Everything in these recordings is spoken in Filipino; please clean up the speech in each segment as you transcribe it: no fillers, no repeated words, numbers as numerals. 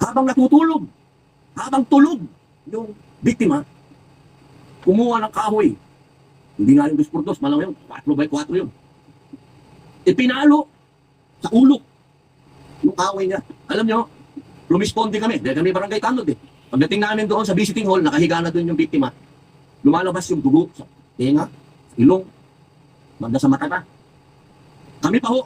habang natutulog, habang tulog yung biktima, kumuha ng kahoy. Hindi nga yung 2x2, malang yun, 4x4 yun. Ipinalo sa ulo yung kahoy niya. Alam nyo, lumisponde kami, dahil kami barangay tanod eh. Pagdating namin doon sa visiting hall, nakahiga na doon yung biktima. Lumalabas yung dugo sa tenga, ilong, banda sa mata pa. Kami pa ho,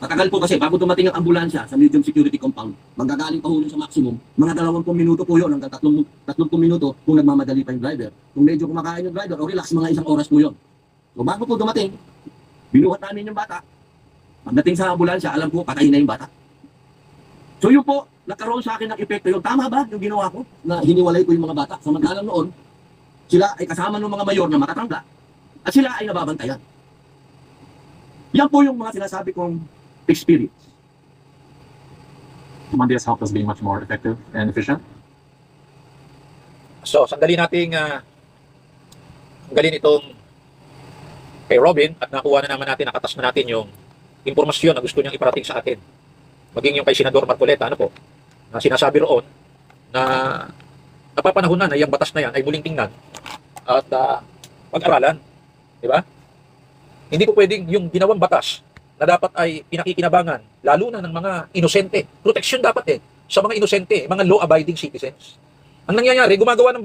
matagal po kasi bago dumating ang ambulansya sa medium security compound, manggagaling pa ho sa maximum, mga 20 minuto po yun, hanggang 30 minuto kung nagmamadali pa yung driver. Kung medyo kumakain yung driver, o relax, mga 1 oras po yun. So bago po dumating, binuhat namin yung bata. Pagdating sa ambulansya, alam ko, patay na yung bata. So yun po, nagkaroon sa akin ng epekto yun. Tama ba yung ginawa ko na hiniwalay ko yung mga bata? Samantalang noon, sila ay kasama ng mga mayor na matatanda at sila ay nababantayan. Yan po yung mga sinasabi kong experience. Monday has helped us be much more effective and efficient. So, sandali nating galin itong kay Robin at nakuha na naman natin, nakatas na natin yung impormasyon na gusto niyang iparating sa atin. Maging yung kay Senador Marcoleta, ano po, na sinasabi roon na napapanahon na yung batas na yan ay muling tingnan at pag-aralan. Di ba? Hindi po pwedeng yung ginawang batas na dapat ay pinakikinabangan, lalo na ng mga inosente. Proteksyon dapat sa mga inosente, mga law-abiding citizens. Ang nangyayari, gumagawa ng